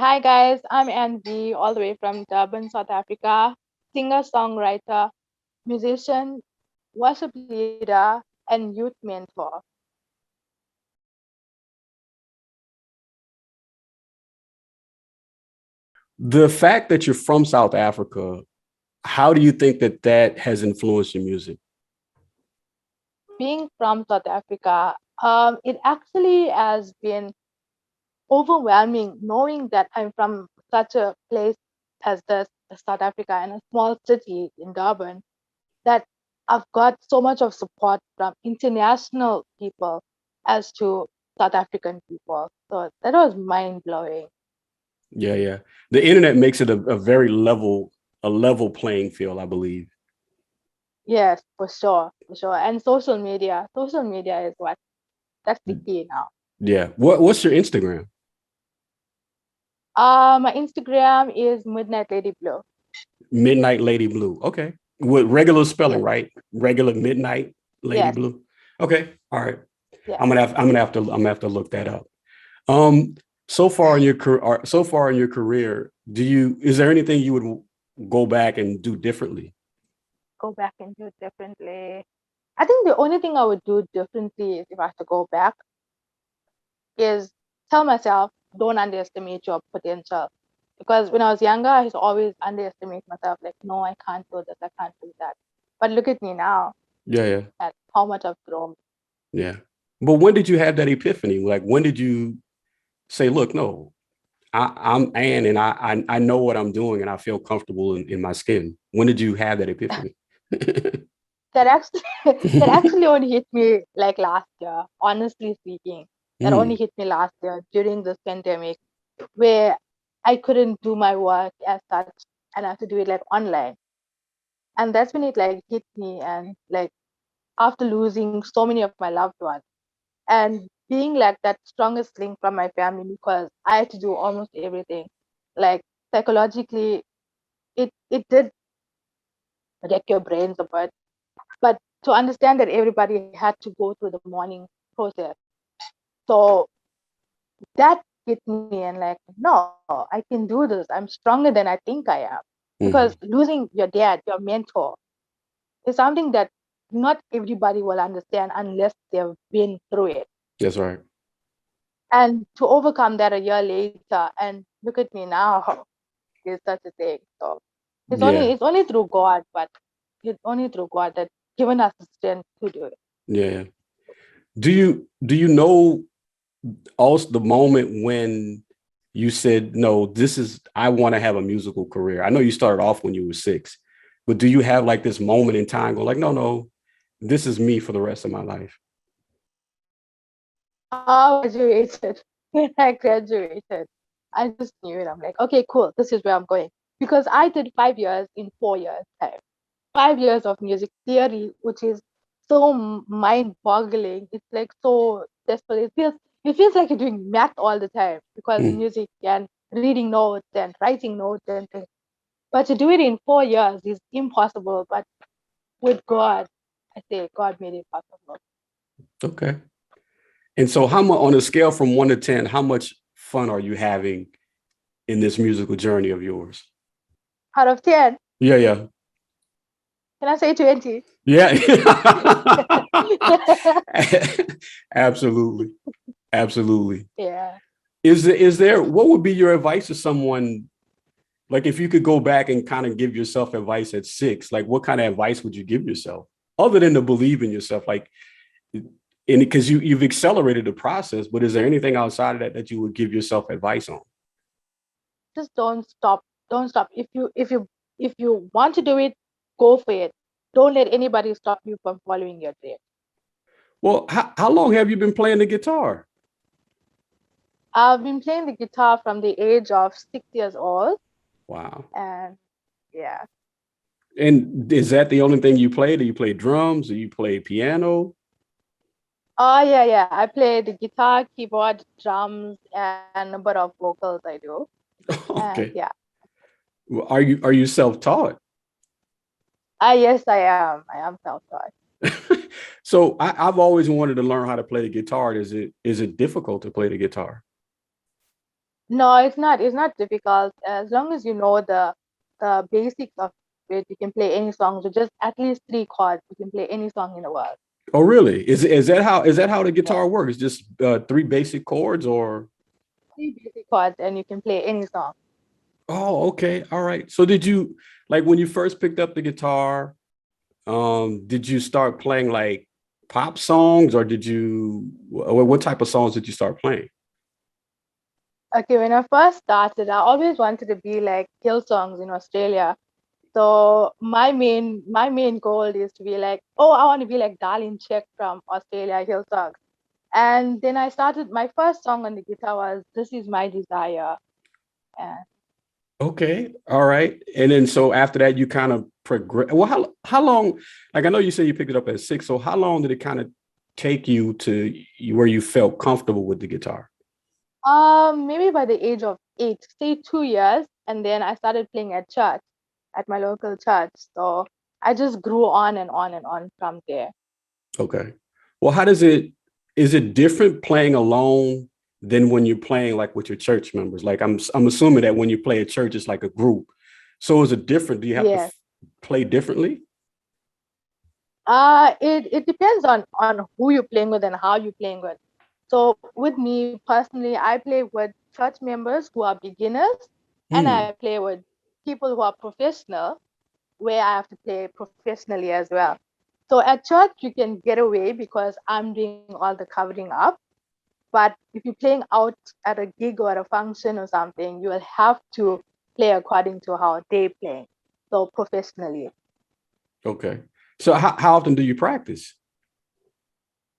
Hi guys, I'm Anne Vee, all the way from Durban, South Africa, singer, songwriter, musician, worship leader, and youth mentor. The fact that you're from South Africa, how do you think that that has influenced your music? Being from South Africa, it actually has been overwhelming knowing that I'm from such a place as this, South Africa, and a small city in Durban, that I've got so much of support from international people as to South African people. So that was mind blowing. Yeah, yeah. The internet makes it a very level playing field, I believe. Yes, for sure. And social media is what that's the key now. Yeah. What's your Instagram? My Instagram is Midnight Lady Blue. Midnight Lady Blue. Okay. With regular spelling, Yes, right? Regular Midnight Lady yes, Blue. Okay. All right. yes. I'm gonna have to look that up. Um, so far in your career, is there anything you would go back and do differently? Go back and do it differently. I think the only thing I would do differently is if I have to go back is tell myself don't underestimate your potential. Because when I was younger, I used to always underestimate myself, like, no, I can't do this, I can't do that. But look at me now Yeah, yeah. at how much I've grown. Yeah. But when did you have that epiphany? Like, when did you say, look, no, I'm Ann and I know what I'm doing and I feel comfortable in my skin? When did you have that epiphany? That actually that actually only hit me like last year, honestly speaking. That only Mm, hit me last year during this pandemic where I couldn't do my work as such and I have to do it like online. And that's when it like hit me and like after losing so many of my loved ones and being like that strongest link from my family because I had to do almost everything. Like psychologically it did wreck your brains a bit. But to understand that everybody had to go through the mourning process. So that hit me and like, no, I can do this. I'm stronger than I think I am. Because mhm. losing your dad, your mentor, is something that not everybody will understand unless they've been through it. That's right. And to overcome that a year later and look at me now, is such a thing. So Yeah, it's only through God, but it's only through God that given us the strength to do it. yeah. Do you know also the moment when you said, no, I want to have a musical career? I know you started off when you were 6, but do you have like this moment in time go like, no, no, this is me for the rest of my life? Graduated. When I graduated, I just knew it. I'm like, okay, cool. This is where I'm going. Because I did 5 years in 4 years time. 5 years of music theory, which is so mind-boggling. It's like so stressful. It feels like you're doing math all the time because Mm. music and reading notes and writing notes and things. But to do it in 4 years is impossible. But with God, I say God made it possible. Okay. And so, how much on a scale from 1 to 10, how much fun are you having in this musical journey of yours? Out of 10, Yeah, yeah, can I say 20? yeah. Absolutely, absolutely. Yeah. Is there what would be your advice to someone, like if you could go back and kind of give yourself advice at 6, like what kind of advice would you give yourself other than to believe in yourself? Like, and because you've accelerated the process, but is there anything outside of that that you would give yourself advice on? Just don't stop. Don't stop. If you want to do it, go for it. Don't let anybody stop you from following your dream. Well, how long have you been playing the guitar? I've been playing the guitar from the age of 6 years old, Wow. and yeah. And is that the only thing you play? Do you play drums? Do you play piano? Oh yeah, yeah. I play the guitar, keyboard, drums, and a bit of vocals. I do, and Okay. yeah. Well, are you self-taught? Ah, yes, I am. I am self-taught. So I've always wanted to learn how to play the guitar. Is it difficult to play the guitar? No, it's not. It's not difficult. As long as you know the basics of it, you can play any song. So just at least three chords, you can play any song in the world. Oh, really? Is that how the Yeah, guitar works? Just three basic chords, or? three basic chords, and you can play any song. Oh, okay, all right. So did you like when you first picked up the guitar? Did you start playing like pop songs, or did you? What type of songs did you start playing? Okay, when I first started, I always wanted to be like hill songs in Australia. So my main goal is to be like, oh, I want to be like Darlene Check from Australia hill songs. And then I started my first song on the guitar was "This Is My Desire." And Okay, all right. And then so after that, you kind of progress. Well, how long? Like I know you said you picked it up at 6. So how long did it kind of take you to where you felt comfortable with the guitar? maybe by the age of 8, say 2 years, and then I started playing at church, at my local church. So I just grew on and on and on from there. Okay. Well, how does it? Is it different playing alone than when you're playing like with your church members? Like I'm assuming that when you play at church, it's like a group. So is it different? Do you have to Yes. play differently? It depends on who you're playing with and how you're playing with. So with me personally, I play with church members who are beginners, and I Hmm. play with people who are professional, where I have to play professionally as well. So at church, you can get away because I'm doing all the covering up. But if you're playing out at a gig or at a function or something, you will have to play according to how they play. So professionally. Okay. So how often do you practice?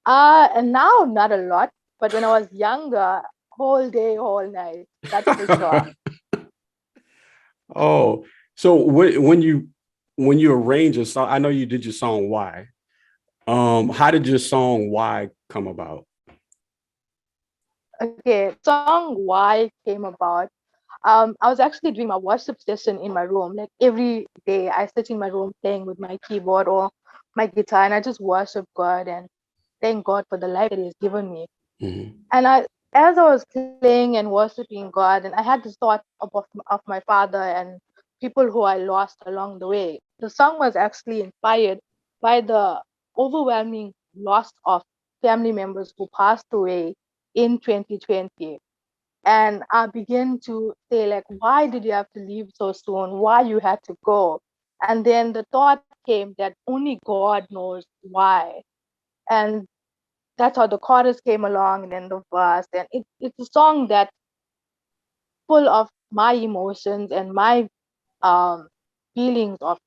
And now not a lot, but when I was younger, whole day, whole night, that's for sure. Oh, so when you arrange a song, I know you did your song Why. How did your song Why come about? Okay, song Why came about. I was actually doing my worship session in my room. Like every day, I sit in my room playing with my keyboard or my guitar, and I just worship God and thank God for the life that He's given me. Mhm. And as I was playing and worshiping God, and I had this thought of my father and people who I lost along the way. The song was actually inspired by the overwhelming loss of family members who passed away in 2020. And I began to say, like, why did you have to leave so soon? Why you had to go? And then the thought came that only God knows why. And that's how the chorus came along and then the verse. And it's a song that's full of my emotions and my um, feelings of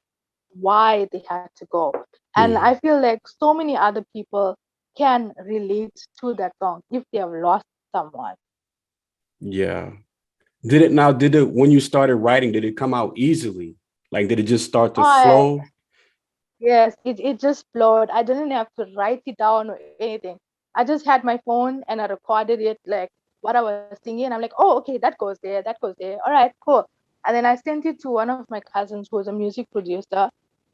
why they had to go. And I Mhm. feel like so many other people can relate to that song if they have lost someone. Yeah. Did it when you started writing, did it come out easily? Like did it just start to I flow? Yes, it just flowed. I didn't have to write it down or anything. I just had my phone and I recorded it like what I was singing. I'm like, oh, okay, that goes there, that goes there. All right, cool. And then I sent it to one of my cousins who was a music producer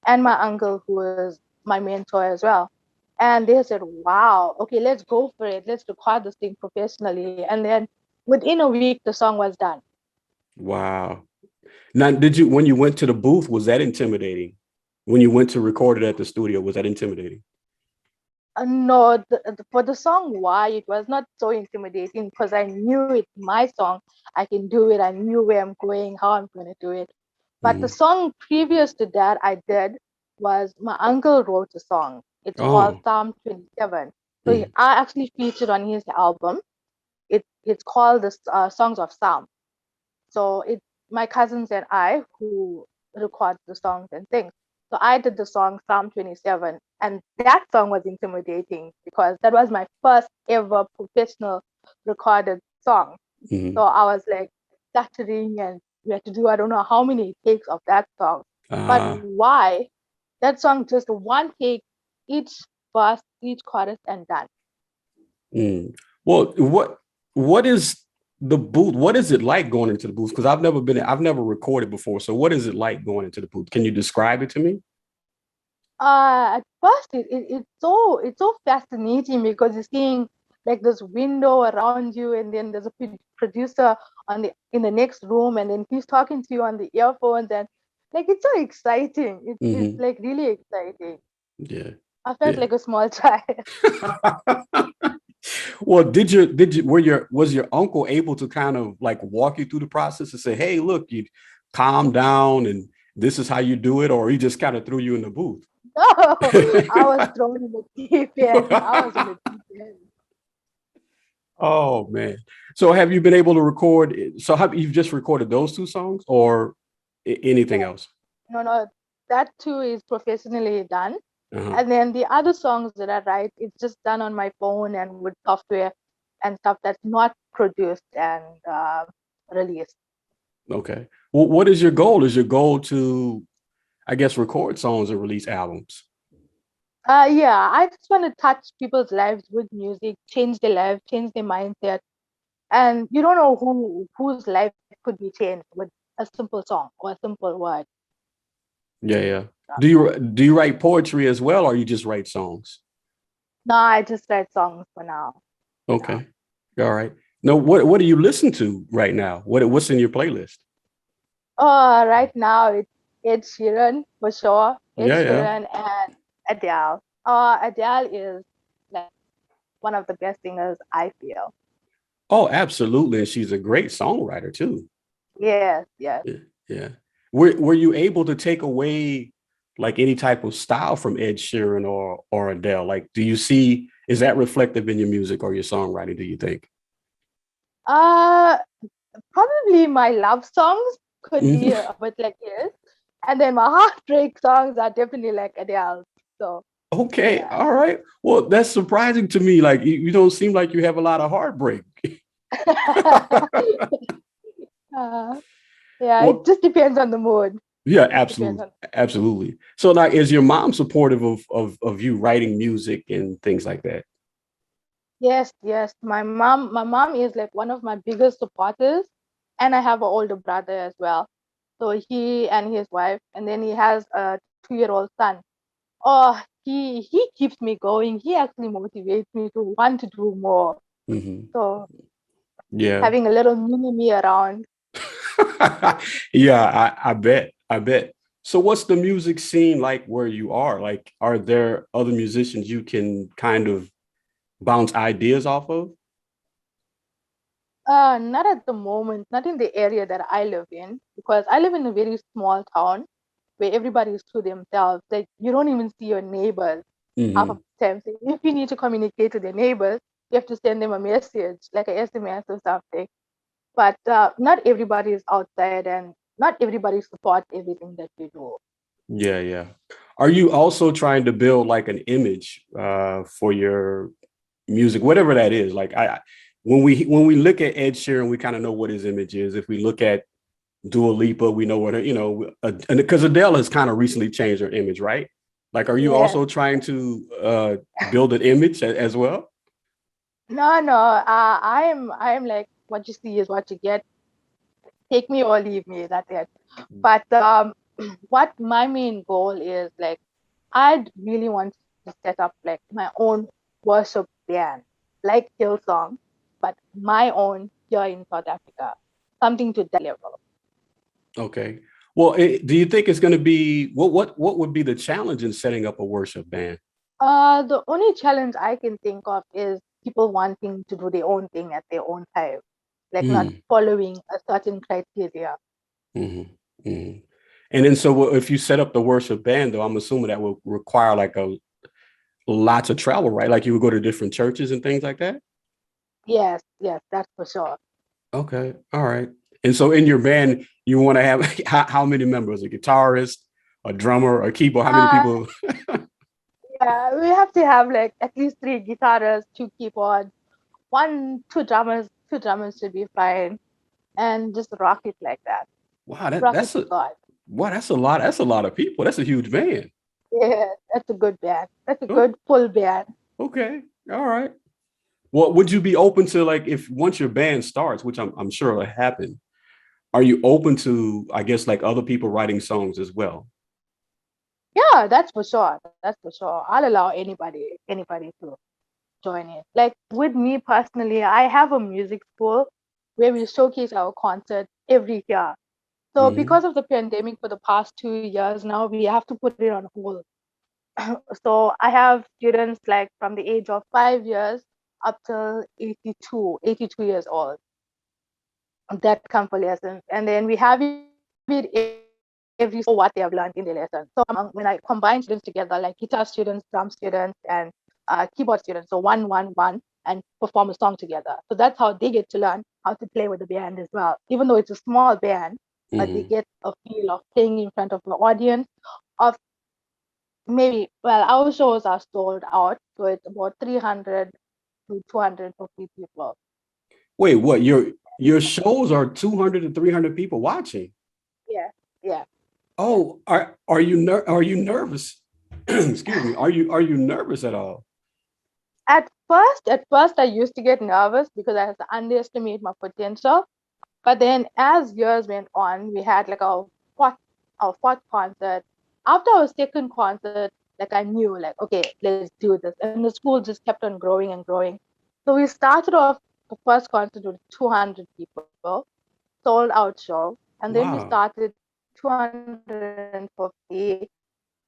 and my uncle who was my mentor as well. And they said, wow, okay, let's go for it. Let's record this thing professionally. And then within a week, the song was done. Wow. Now, when you went to the booth, was that intimidating? When you went to record it at the studio, was that intimidating? No, for the song Why, it was not so intimidating because I knew it's my song. I can do it. I knew where I'm going, how I'm going to do it. But the Mhm. song previous to that I did was my uncle wrote a song. It's called Oh. Psalm 27. So Mhm. I actually featured on his album. It's called the Songs of Psalm. So it's my cousins and I who record the songs and things. So I did the song Psalm 27, and that song was intimidating because that was my first ever professional recorded song. So Mhm. I was like stuttering, and we had to do I don't know how many takes of that song. But Uh, why? That song just one take, each verse, each chorus, and done. mm. Well, what is the booth? What is it like going into the booth? Because I've never recorded before. So what is it like going into the booth? Can you describe it to me? At first, it's so fascinating because you're seeing like this window around you, and then there's a producer on the in the next room, and then he's talking to you on the earphones, and like it's so exciting. It's Hmm. like really exciting. Yeah. I felt Yeah. like a small child. Well, was your uncle able to kind of like walk you through the process and say, hey, look, you calm down and this is how you do it, or he just kind of threw you in the booth? No, I was thrown in the deep end. I was in the deep end. Oh man. So have you been able to record? So have you just recorded those two songs or anything Yes. else? No, no, that too is professionally done. Uh-huh. And then the other songs that I write, it's just done on my phone and with software and stuff that's not produced and released. Okay. Well, what is your goal? Is your goal to, I guess, record songs and release albums? Yeah, I just want to touch people's lives with music, change their life, change their mindset. And you don't know whose life could be changed with a simple song or a simple word. Yeah, yeah. Do you write poetry as well, or you just write songs? No, I just write songs for now. Okay. All right. No, what do you listen to right now? What's in your playlist? Right now it's Ed Sheeran for sure. Ed Yeah, yeah. Sheeran and Adele. Adele is like one of the best singers I feel. Oh, absolutely. And she's a great songwriter too. Yes, yes. Yeah. Yeah. Were you able to take away like any type of style from Ed Sheeran or Adele? Like, do you see is that reflective in your music or your songwriting, do you think? Uh, Probably my love songs could be Mhm. a bit like his, and then my heartbreak songs are definitely like Adele. So Okay. yeah. All right. Well, that's surprising to me. Like you don't seem like you have a lot of heartbreak. uh, yeah, it Well, just depends on the mood. yeah, Just depends absolutely. on. Absolutely. So like is your mom supportive of you writing music and things like that? Yes, yes. My mom is like one of my biggest supporters, and I have an older brother as well. So he and his wife, and then he has a 2-year-old son. Oh, he keeps me going. He actually motivates me to want to do more. Hmm. So Yeah. having a little mini me around. Yeah, I bet. I bet. So what's the music scene like where you are? Like, are there other musicians you can kind of bounce ideas off of? Not at the moment, not in the area that I live in, because I live in a very small town where everybody is to themselves. Like you don't even see your neighbors half of Hmm. the time. So if you need to communicate to the neighbors, you have to send them a message, like a SMS or something. But not everybody is outside, and not everybody supports everything that you do. Yeah, yeah. Are you also trying to build like an image for your music, whatever that is? Like when we look at Ed Sheeran, we kind of know what his image is. If we look at Dua Lipa, we know what her, and because Adele has kind of recently changed her image, right? Like, are you Yes. also trying to build an image as well? No, no. I am like what you see is what you get. Take me or leave me. That's it. But what my main goal is like, I'd really want to set up like my own worship band, like Hillsong, but my own here in South Africa. Something to that level. Okay. Well, do you think it's going to be what would be the challenge in setting up a worship band? The only challenge I can think of is people wanting to do their own thing at their own time, like not Mm, following a certain criteria. mhm, mhm. And then, so if you set up the worship band, though, I'm assuming that will require like a lots of travel, right? Like you would go to different churches and things like that. Yes, yes, that's for sure. Okay, all right. And so in your band, you want to have how many members? A guitarist, a drummer, a keyboard? How many Uh, people? yeah, we have to have like at least three guitarists, two keyboards, two drummers. Two drummers should be fine, and just rock it like that. Wow, Rock it to God. that's a lot. That's a lot of people. That's a huge band. Yeah, that's a good band. That's a Oh, good full band. okay, all right. Well, would you be open to like if once your band starts, which I'm sure will happen, are you open to I guess like other people writing songs as well? Yeah, that's for sure. That's for sure. I'll allow anybody to join in. Like with me personally, I have a music school where we showcase our concert every year. So Hmm. because of the pandemic for the past 2 years now, we have to put it on hold. So I have students like from the age of 5 years up till 82 years old that come for lessons. And then we have it every so what they have learned in the lesson. So when I combine students together, like guitar students, drum students, and keyboard students, so one, and perform a song together. So that's how they get to learn how to play with the band as well. Even though it's a small band, but they Hmm. get a feel of playing in front of the audience of maybe, well, our shows are sold out, so it's about 300 to 250 people. Wait, what? Your shows are 200 to 300 people watching. Yeah, yeah, yeah. Oh, are you nervous? Excuse me. Are you nervous at all? At first, I used to get nervous because I had to underestimate my potential. But then, as years went on, we had like fourth, our fourth concert. After our second concert, like I knew, like, okay, let's do this. And the school just kept on growing and growing. So we started off the first concert with 200 people, sold out show. And then we Wow. started 250,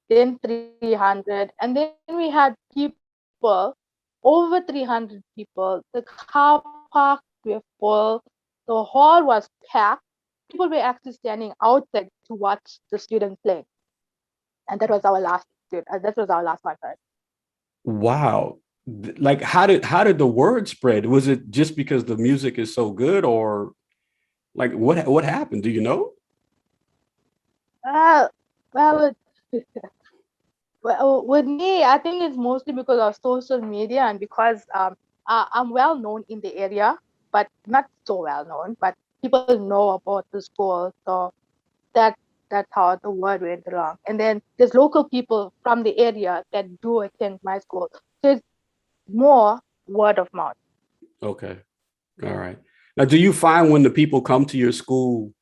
then 300. And then we had people, over 300 people. The car park were full. The hall was packed. People were actually standing outside to watch the students play. And that was our last concert. Wow. Like how did the word spread? Was it just because the music is so good, or like what happened? Do you know? Uh, well, well, with me, I think it's mostly because of social media and because I'm well known in the area, but not so well known. But people know about the school, so that that's how the word went along. And then there's local people from the area that do attend my school, so it's more word of mouth. Okay. All right. Now, do you find when the people come to your school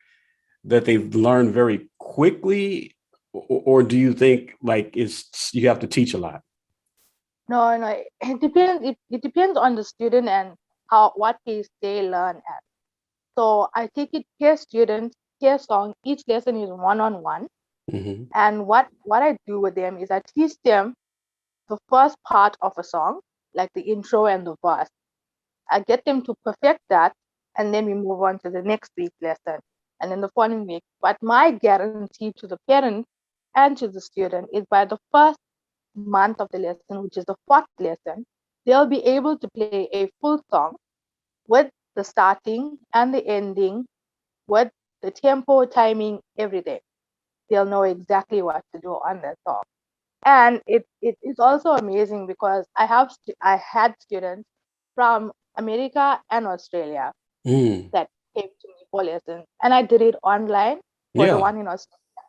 that they've learned very quickly, or do you think like it's you have to teach a lot? No, no, it depends. It depends on the student and how what pace they learn at. So I take it per student, per song. Each lesson is one-on-one. Hmm. And what I do with them is I teach them the first part of a song, like the intro and the verse. I get them to perfect that, and then we move on to the next week's lesson, and then the following week. But my guarantee to the parent and to the student is by the first month of the lesson, which is the fourth lesson, they'll be able to play a full song with the starting and the ending, with the tempo, timing, everything. They'll know exactly what to do on that song. And it is also amazing because I had students from America and Australia Mm. that came to me for lessons, and I did it online for the Yeah. one in Australia,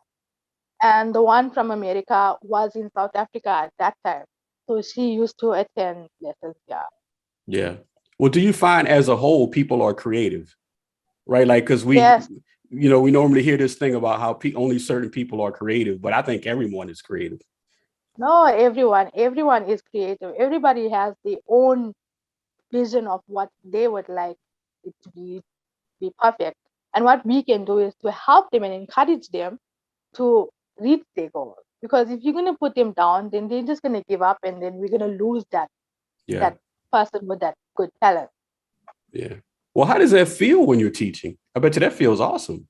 and the one from America was in South Africa at that time, so she used to attend lessons. Yeah. Yeah. Well, do you find as a whole people are creative, right? Like, because Yes. we normally hear this thing about how only certain people are creative, but I think everyone is creative. No, everyone is creative. Everybody has their own vision of what they would like it to be perfect. And what we can do is to help them and encourage them to reach their goals. Because if you're gonna put them down, then they're just gonna give up, and then we're gonna lose Yeah. that person with that good talent. Yeah. Well, how does that feel when you're teaching? I bet you that feels awesome.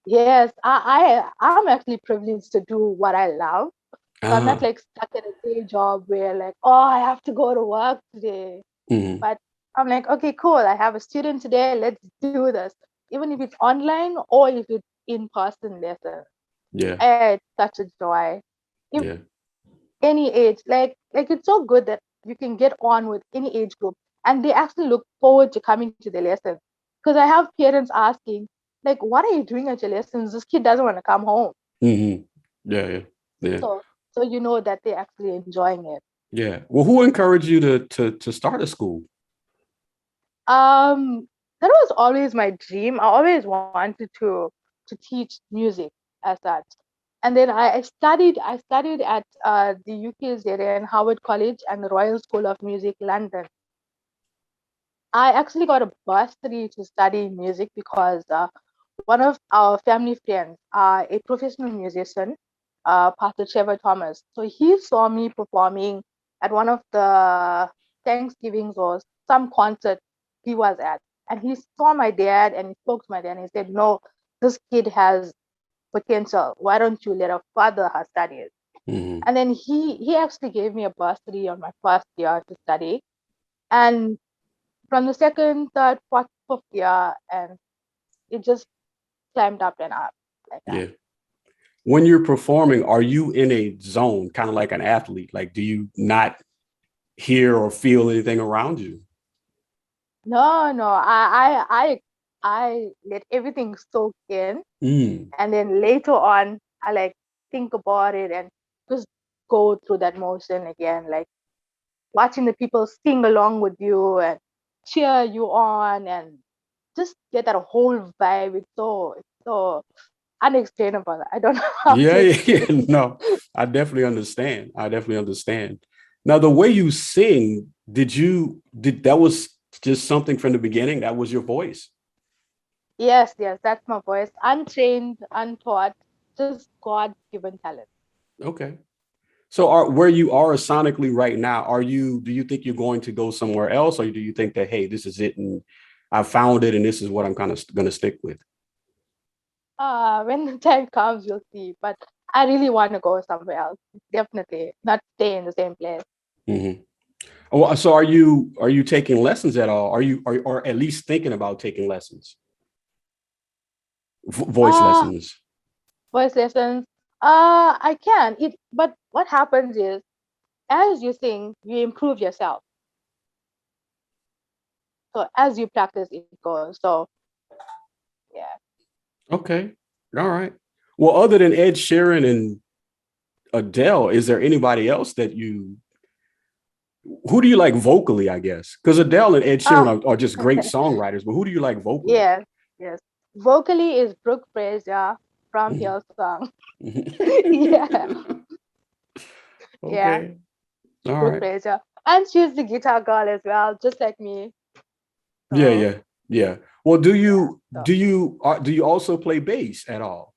Yes, I'm actually privileged to do what I love. So I'm not Ah. like stuck at a day job where like, oh, I have to go to work today. Mhm. But I'm like, okay, cool. I have a student today. Let's do this. Even if it's online or if it's in person lesson. Yeah. It's such a joy. If Yeah. any age, like it's so good that you can get on with any age group and they actually look forward to coming to the lessons. Because I have parents asking, like, what are you doing at your lessons? This kid doesn't want to come home. Hmm. Yeah. Yeah. Yeah. So you know that they're actually enjoying it. Yeah. Well, who encouraged you to start a school? That was always my dream. I always wanted to teach music as such. And then I studied at the UK's area in Harvard College and the Royal School of Music, London. I actually got a bursary to study music because one of our family friends, a professional musician, Pastor Trevor Thomas. So he saw me performing at one of the Thanksgivings or some concert he was at. And he saw my dad and he spoke to my dad and he said, "No, this kid has potential. Why don't you let her further her studies?" Hmm. And then he actually gave me a bursary on my first year to study. And from the second, third, fourth, fifth year, and it just climbed up and up like that. Yeah. When you're performing, are you in a zone, kind of like an athlete? Like, do you not hear or feel anything around you? No, no, I let everything soak in, Mm. and then later on, I like think about it and just go through that motion again, like watching the people sing along with you and cheer you on, and just get that whole vibe. It's so unexplainable. I don't know how to Yeah, yeah, explain yeah. it. No, I definitely understand. I definitely understand. Now, the way you sing, did that was just something from the beginning? That was your voice? Yes, yes, that's my voice. Untrained, untaught, just God given talent. Okay. So where you are sonically right now, do you think you're going to go somewhere else, or do you think that, hey, this is it and I found it and this is what I'm kind of going to stick with? When the time comes, you'll see. But I really want to go somewhere else. Definitely not stay in the same place. Hmm. So are you taking lessons at all? Are you or at least thinking about taking lessons, voice Uh, lessons? voice lessons. I can. But what happens is, as you sing, you improve yourself. So as you practice, it goes. So yeah. Okay. All right. Well, other than Ed Sheeran and Adele, is there anybody else that who do you like vocally, I guess? Because Adele and Ed Ah, Sheeran are just great songwriters, but who do you like vocally? yes, yes. Vocally is Brooke Fraser from Mhm. Hillsong. Yeah, Mhm. yeah. Okay. All Brooke right. Fraser. And she's the guitar girl as well, just like me. Yeah, So yeah, yeah. Well, yeah. So do you also play bass at all?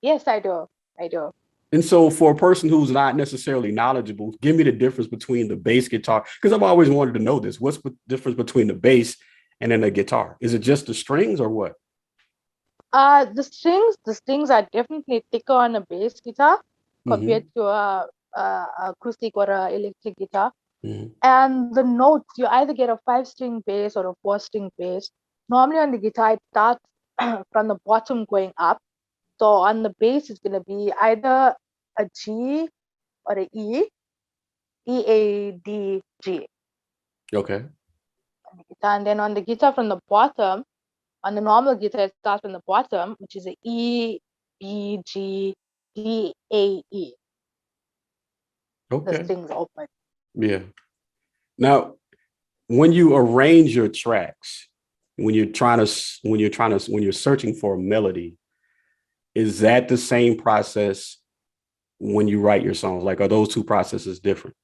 yes, I do. I do. And so, for a person who's not necessarily knowledgeable, give me the difference between the bass guitar, because I've always wanted to know this. What's the difference between the bass and then the guitar? Is it just the strings or what? The strings are definitely thicker on a bass guitar compared Hmm. to a acoustic or a electric guitar. Hmm. And the notes, you either get a five-string bass or a four-string bass. Normally on the guitar, it starts from the bottom going up. So on the bass, it's gonna be either a G or a E, A, D, G Okay. on the guitar. And then on the guitar from the bottom, on the normal guitar, it starts from the bottom, which is a E, B, G, D, A, E. The Okay. strings open. Yeah. Now, when you arrange your tracks, when you're searching for a melody, is that the same process when you write your songs? Like, are those two processes different?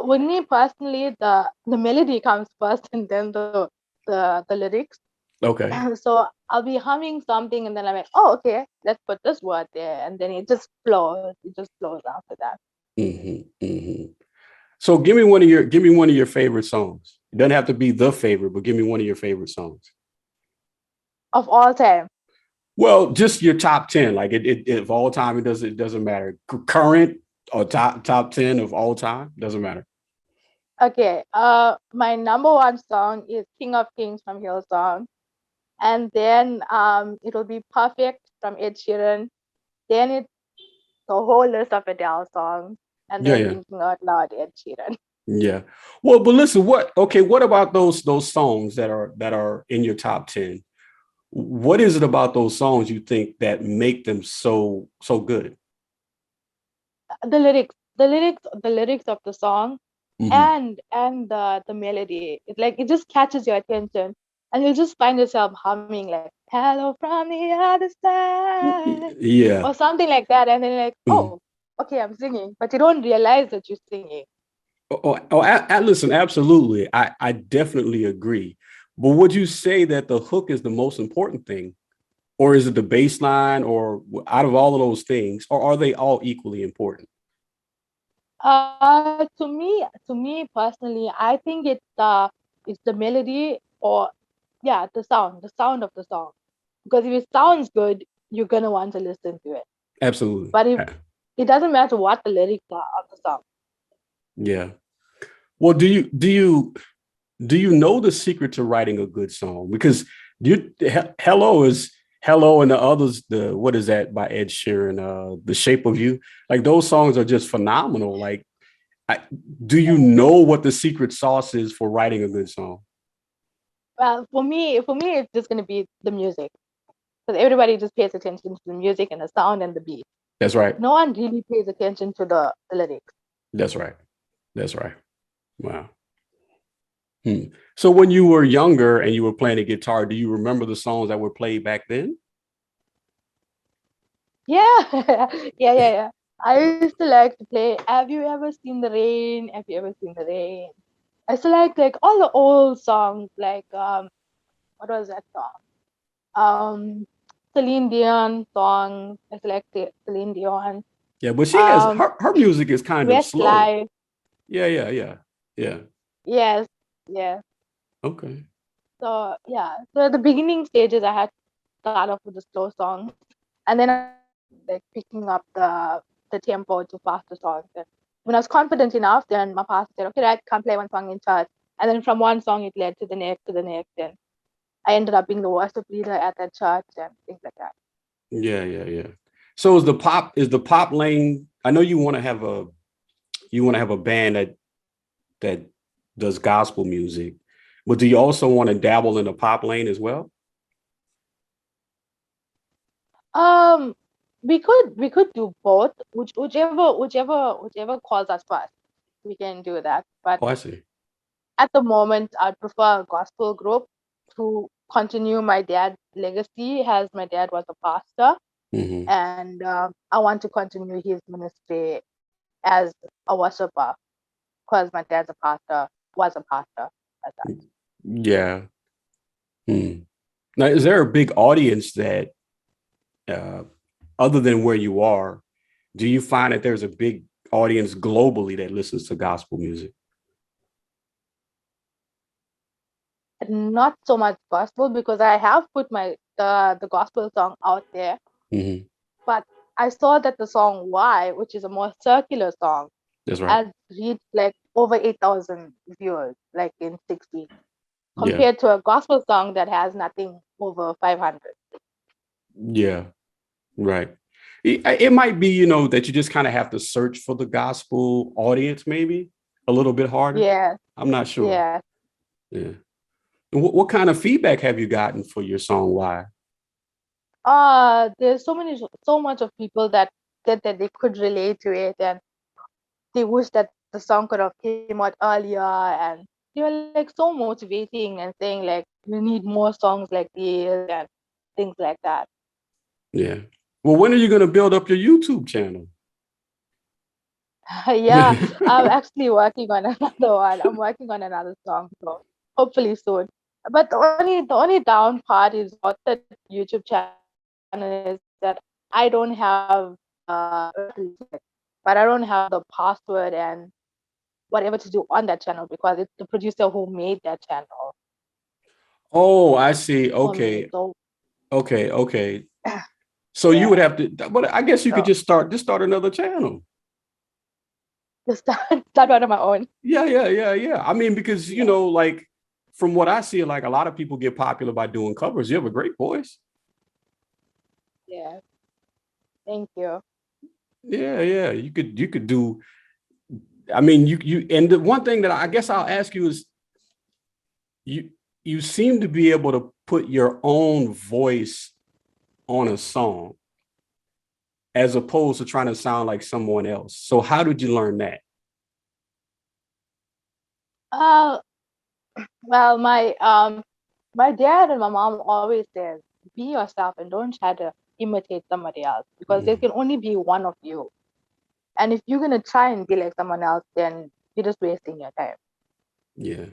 With me personally, the melody comes first and then the lyrics. Okay. So I'll be humming something and then I'm like, oh, okay, let's put this word there. And then it just flows. It just flows after that. Hmm. Hmm. So give me one of your favorite songs. It doesn't have to be the favorite, but give me one of your favorite songs. Of all time. Well, just your top 10, like of all time, it doesn't matter. Current or top 10 of all time, doesn't matter. Okay. My number one song is King of Kings from Hillsong. And then it'll be Perfect from Ed Sheeran. Then it's the whole list of Adele songs. And Yeah, then yeah. Thinking Out Loud, Ed Sheeran. Yeah. Well, but listen, what about those songs that are in your top 10? What is it about those songs you think that make them so good? The lyrics of the song Hmm. and the melody. It just catches your attention and you'll just find yourself humming like hello from the other side or Yeah. something like that. And then like, Mhm. oh, okay, I'm singing. But you don't realize that you're singing. Listen, absolutely. I definitely agree. But would you say that the hook is the most important thing? Or is it the bass line? Or out of all of those things, or are they all equally important? To me personally, I think it's the melody, or yeah, the sound of the song. Because if it sounds good, you're gonna want to listen to it. Absolutely. But if it doesn't matter what the lyrics are of the song. Yeah. Well, do you know the secret to writing a good song? Because hello is hello, and the others, the what is that by Ed Sheeran, the Shape of You. Like those songs are just phenomenal. Like, I, do you know what the secret sauce is for writing a good song? Well, for me, it's just gonna be the music, because everybody just pays attention to the music and the sound and the beat. That's right. No one really pays attention to the lyrics. That's right. That's right. Wow. Hmm. So when you were younger and you were playing the guitar, do you remember the songs that were played back then? Yeah, yeah. I used to like to play. Have you ever seen the rain? Have you ever seen the rain? I used to like all the old songs, like what was that song? Um, Celine Dion songs. I select Celine Dion. Yeah, but she has Um, her music is kind of slow. Westlife. Yeah. Yes, yes. Okay. So yeah. So at the beginning stages, I had to start off with the slow songs, and then I started like picking up the tempo to faster songs. And when I was confident enough, then my pastor said, "Okay, right, come play one song in church." And then from one song, it led to the next, and I ended up being the worship leader at that church and things like that. Yeah. So is the pop lane? I know you want to have a band that does gospel music, but do you also want to dabble in the pop lane as well? Um, we could do both, whichever calls us first. We can do that. But Oh, I see. at the moment, I'd prefer a gospel group to continue my dad's legacy, as my dad was a pastor, Hmm. and I want to continue his ministry as a worshiper, because my dad's a pastor, was a pastor at that. Yeah. Hmm. Now, is there a big audience that, uh, other than where you are, do you find that there's a big audience globally that listens to gospel music? Not so much gospel, because I have put the gospel song out there, Hmm. but I saw that the song "Why," which is a more circular song, That's right. has reached like over 8,000 viewers, like in 6 weeks, Yeah. compared to a gospel song that has nothing over 500. Yeah. Right. It might be, that you just kind of have to search for the gospel audience, maybe a little bit harder. Yeah, I'm not sure. yeah. Yeah. And what kind of feedback have you gotten for your song? Why? There's so much of people that said that they could relate to it, and they wish that the song could have came out earlier, and they were like so motivating and saying like we need more songs like these and things like that. Yeah. Well, when are you going to build up your YouTube channel? Yeah, I'm actually working on another one. I'm working on another song, so hopefully soon. But the only down part is about the YouTube channel is that I don't have but I don't have the password and whatever to do on that channel, because it's the producer who made that channel Oh, I see. for me. Okay. So Okay. So you would yeah, have to, but I guess you could so just start another channel. just start one of my own. Yeah. I mean, because, Yeah, like from what I see, like a lot of people get popular by doing covers. You have a great voice. yeah. Thank you. Yeah. You could do, I mean, and the one thing that I guess I'll ask you is you, you seem to be able to put your own voice on a song as opposed to trying to sound like someone else. So how did you learn that? Uh, well, my dad and my mom always says, be yourself and don't try to imitate somebody else, because there Mm, can only be one of you. And if you're gonna try and be like someone else, then you're just wasting your time. Yeah.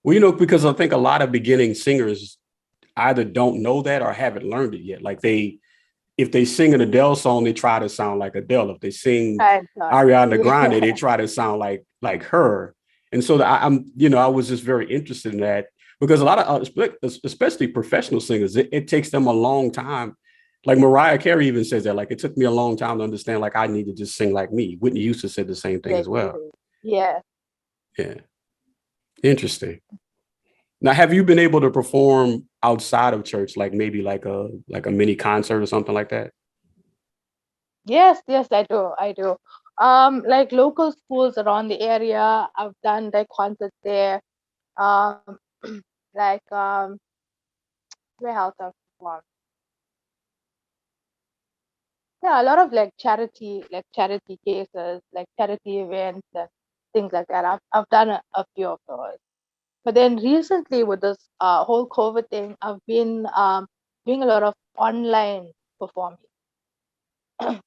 Well, because I think a lot of beginning singers either don't know that or haven't learned it yet. Like if they sing an Adele song, they try to sound like Adele. If they sing Right. Ariana Grande, they Yeah. try to sound like her. And so I was just very interested in that because a lot of, especially professional singers, it takes them a long time. Like Mariah Carey even says that, like, it took me a long time to understand, like, I need to just sing like me. Whitney Houston said the same thing as well. Yeah. Yeah. Interesting. Now, have you been able to perform outside of church, like maybe like a mini concert or something like that? Yes, I do. Like local schools around the area, I've done like concerts there. Um, like where else I've performed? Yeah, a lot of like charity cases, like charity events and things like that. I've done a few of those. But then recently with this whole COVID thing, I've been doing a lot of online performing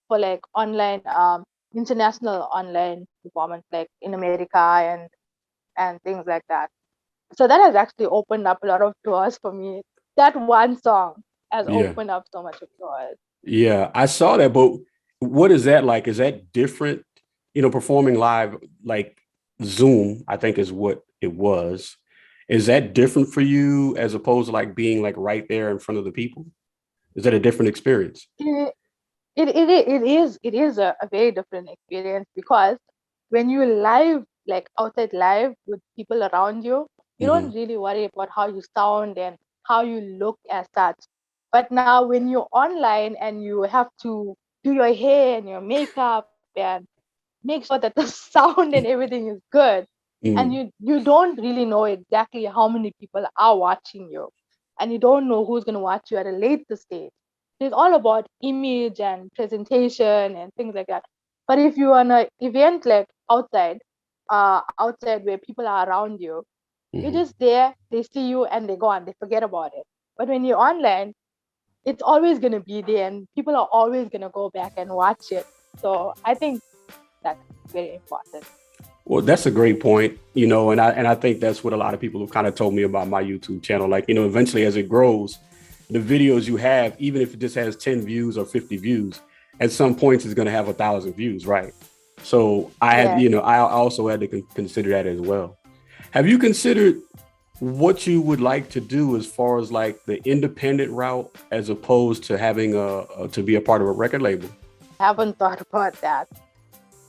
for like online international online performance like in America and things like that. So that has actually opened up a lot of doors for me. That one song has Yeah. opened up so much of doors. Yeah, I saw that, but what is that like? Is that different? Performing live, like Zoom, I think is what it was. Is that different for you as opposed to like being like right there in front of the people? Is that a different experience? It is a very different experience because when you live like outside live with people around you, you Hmm. don't really worry about how you sound and how you look as such. But now when you're online and you have to do your hair and your makeup and make sure that the sound and everything is good, and Mm. you don't really know exactly how many people are watching you, and you don't know who's going to watch you at a later stage. It's all about image and presentation and things like that. But if you're on an event like outside where people are around you, you're Hmm. just there, they see you and they go on, they forget about it. But when you're online, it's always going to be there and people are always going to go back and watch it. So I think that's very important. Well, that's a great point, and I think that's what a lot of people have kind of told me about my YouTube channel. Like, eventually as it grows, the videos you have, even if it just has 10 views or 50 views, at some points it's going to have 1,000 views, right? So Yeah. I also had to consider that as well. Have you considered what you would like to do as far as like the independent route as opposed to having to be a part of a record label? Haven't thought about that.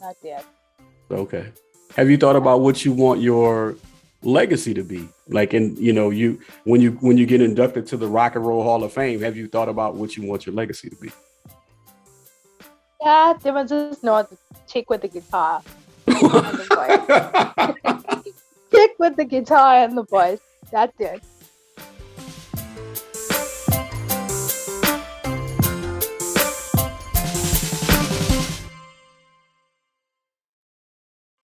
Not yet. Okay. Have you thought about what you want your legacy to be? Like, you when you get inducted to the Rock and Roll Hall of Fame, have you thought about what you want your legacy to be? Yeah, they must just know the chick with the guitar and the voice. Chick with the guitar and the voice. That's it.